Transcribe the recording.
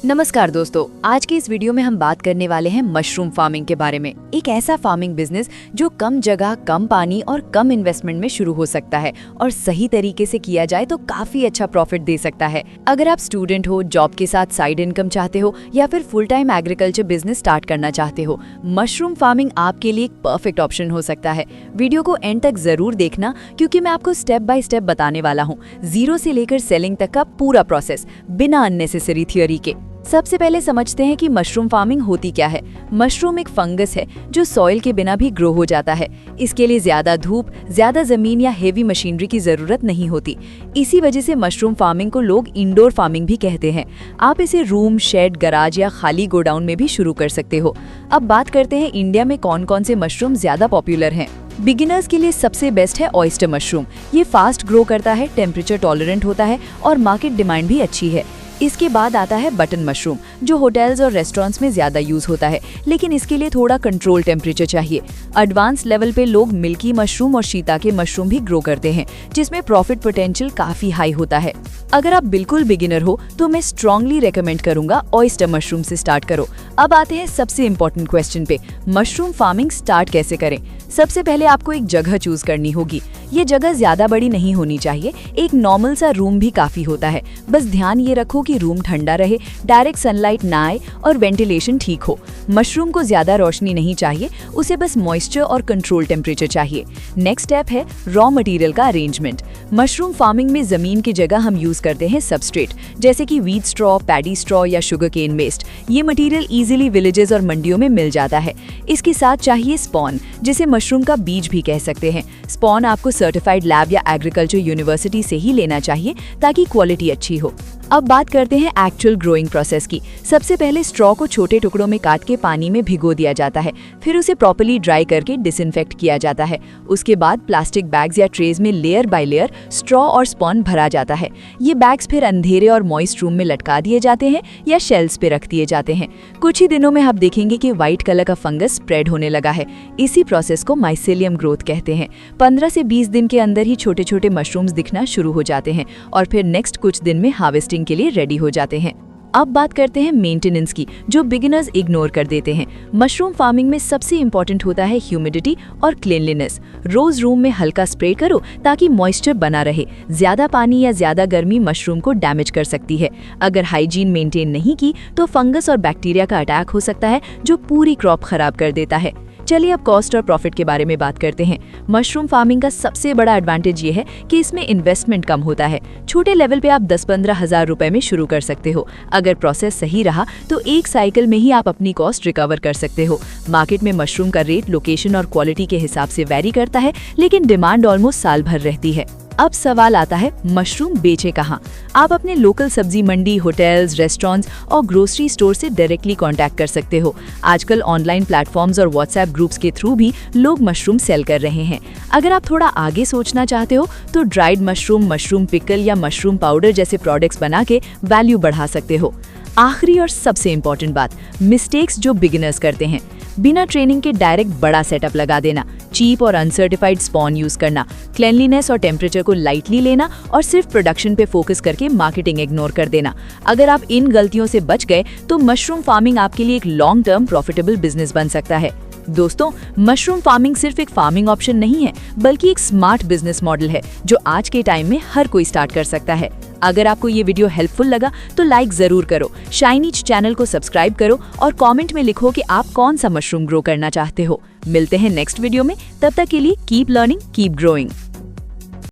नमस्कार दोस्तों, आज के इस वीडियो में हम बात करने वाले हैं मशरूम फार्मिंग के बारे में। एक ऐसा फार्मिंग बिजनेस जो कम जगह, कम पानी और कम इन्वेस्टमेंट में शुरू हो सकता है और सही तरीके से किया जाए तो काफी अच्छा प्रॉफिट दे सकता है। अगर आप स्टूडेंट हो, जॉब के साथ साइड इनकम चाहते हो या फिर full time agriculture business start करना चाहते हो, मशरूम फार्मिंग आपके लिए एक परफेक्ट ऑप्शन हो सकता है। वीडियो को एंड तक जरूर देखना क्योंकि मैं आपको स्टेप बाय स्टेप बताने वाला हूँ, जीरो से लेकर सेलिंग तक का पूरा प्रोसेस, बिना अननेसेसरी थ्योरी के। सबसे पहले समझते हैं कि मशरूम फार्मिंग होती क्या है। मशरूम एक फंगस है जो सॉइल के बिना भी ग्रो हो जाता है। इसके लिए ज्यादा धूप, ज्यादा जमीन या हेवी मशीनरी की जरूरत नहीं होती। इसी वजह से मशरूम फार्मिंग को लोग इंडोर फार्मिंग भी कहते हैं। आप इसे रूम, शेड, गराज या खाली गोडाउन में भी शुरू कर सकते हो। अब बात करते हैं इंडिया में कौन कौन से मशरूम ज्यादा पॉपुलर हैं। बिगिनर्स के लिए सबसे बेस्ट है ऑयस्टर मशरूम। ये फास्ट ग्रो करता है, टेम्परेचर टॉलरेंट होता है और मार्केट डिमांड भी अच्छी है। इसके बाद आता है बटन मशरूम, जो होटल्स और रेस्टोरेंट्स में ज्यादा यूज होता है, लेकिन इसके लिए थोड़ा कंट्रोल टेम्परेचर चाहिए। एडवांस लेवल पे लोग मिल्की मशरूम और शीताके मशरूम भी ग्रो करते हैं, जिसमें प्रॉफिट पोटेंशियल काफी हाई होता है। अगर आप बिल्कुल बिगिनर हो तो मैं स्ट्रांगली रेकमेंड करूंगा ऑयस्टर मशरूम से स्टार्ट करो। अब आते हैं सबसे इम्पोर्टेंट क्वेश्चन पे, मशरूम फार्मिंग स्टार्ट कैसे करें। सबसे पहले आपको एक जगह चूज करनी होगी। ये जगह ज्यादा बड़ी नहीं होनी चाहिए, एक नॉर्मल सा रूम भी काफी होता है। बस ध्यान ये रखो कि रूम ठंडा रहे, डायरेक्ट सनलाइट ना आए और वेंटिलेशन ठीक हो। मशरूम को ज्यादा रोशनी नहीं चाहिए, उसे बस मॉइस्चर और कंट्रोल टेम्परेचर चाहिए। नेक्स्ट स्टेप है रॉ मटेरियल का अरेंजमेंट। मशरूम फार्मिंग में जमीन की जगह हम यूज करते हैं सबस्ट्रेट, जैसे कि व्हीट स्ट्रॉ, पैडी स्ट्रॉ या शुगर केन वेस्ट। ये मटेरियल इजीली विलेजेस और मंडियों में मिल जाता है। इसके साथ चाहिए स्पॉन, जिसे मशरूम का बीज भी कह सकते हैं। स्पॉन आपको सर्टिफाइड लैब या एग्रीकल्चर यूनिवर्सिटी से ही लेना चाहिए ताकि क्वालिटी अच्छी हो। अब बात करते हैं एक्चुअल ग्रोइंग प्रोसेस की। सबसे पहले स्ट्रॉ को छोटे टुकड़ों में काट के पानी में भिगो दिया जाता है, फिर उसे प्रॉपर्ली ड्राई करके डिसइंफेक्ट किया जाता है। उसके बाद प्लास्टिक बैग्स या ट्रेज में लेयर बाय लेयर स्ट्रॉ और स्पॉन भरा जाता है। ये बैग्स फिर अंधेरे और मॉइस्ट रूम में लटका दिए जाते हैं या शेल्फ्स पे रख दिए जाते हैं। कुछ ही दिनों में आप देखेंगे कि व्हाइट कलर का फंगस स्प्रेड होने लगा है। इसी प्रोसेस को माइसेलियम ग्रोथ कहते हैं। 15 से 20 दिन के अंदर ही छोटे छोटे मशरूम्स दिखना शुरू हो जाते हैं और फिर नेक्स्ट कुछ दिन में हार्वेस्टिंग के लिए रेडी हो जाते हैं। अब बात करते हैं मेंटेनेंस की, जो बिगिनर्स इग्नोर कर देते हैं। मशरूम फार्मिंग में सबसे इंपॉर्टेंट होता है ह्यूमिडिटी और क्लीनलीनेस। रोज रूम में हल्का स्प्रे करो ताकि मॉइस्चर बना रहे। ज्यादा पानी या ज्यादा गर्मी मशरूम को डैमेज कर सकती है। अगर हाइजीन मेंटेन नहीं की तो फंगस और बैक्टीरिया का अटैक हो सकता है, जो पूरी क्रॉप खराब कर देता है। चलिए अब कॉस्ट और प्रॉफिट के बारे में बात करते हैं। मशरूम फार्मिंग का सबसे बड़ा एडवांटेज ये है कि इसमें इन्वेस्टमेंट कम होता है। छोटे लेवल पे आप 10-15 हज़ार रुपए में शुरू कर सकते हो। अगर प्रोसेस सही रहा तो एक साइकिल में ही आप अपनी कॉस्ट रिकवर कर सकते हो। मार्केट में मशरूम का रेट लोकेशन और क्वालिटी के हिसाब से वेरी करता है, लेकिन डिमांड ऑलमोस्ट साल भर रहती है। अब सवाल आता है, मशरूम बेचे कहाँ? आप अपने लोकल सब्जी मंडी, होटल्स, रेस्टोरेंट्स और ग्रोसरी स्टोर से डायरेक्टली कांटेक्ट कर सकते हो। आजकल ऑनलाइन प्लेटफॉर्म्स और व्हाट्सएप ग्रुप्स के थ्रू भी लोग मशरूम सेल कर रहे हैं। अगर आप थोड़ा आगे सोचना चाहते हो तो ड्राइड मशरूम, मशरूम पिकल या मशरूम पाउडर जैसे प्रोडक्ट्स बना के वैल्यू बढ़ा सकते हो। आखिरी और सबसे इम्पोर्टेंट बात, मिस्टेक्स जो बिगिनर्स करते हैं। बिना ट्रेनिंग के डायरेक्ट बड़ा सेटअप लगा देना, चीप और अनसर्टिफाइड स्पॉन यूज करना, क्लीनलीनेस और टेम्परेचर को लाइटली लेना और सिर्फ प्रोडक्शन पे फोकस करके मार्केटिंग इग्नोर कर देना। अगर आप इन गलतियों से बच गए तो मशरूम फार्मिंग आपके लिए एक लॉन्ग टर्म प्रॉफिटेबल बिजनेस बन सकता है। दोस्तों, मशरूम फार्मिंग सिर्फ एक फार्मिंग ऑप्शन नहीं है, बल्कि एक स्मार्ट बिजनेस मॉडल है जो आज के टाइम में हर कोई स्टार्ट कर सकता है। अगर आपको ये वीडियो हेल्पफुल लगा तो लाइक जरूर करो, शाइनीज चैनल को सब्सक्राइब करो और कमेंट में लिखो कि आप कौन सा मशरूम ग्रो करना चाहते हो। मिलते हैं नेक्स्ट वीडियो में, तब तक के लिए कीप लर्निंग, कीप ग्रोइंग।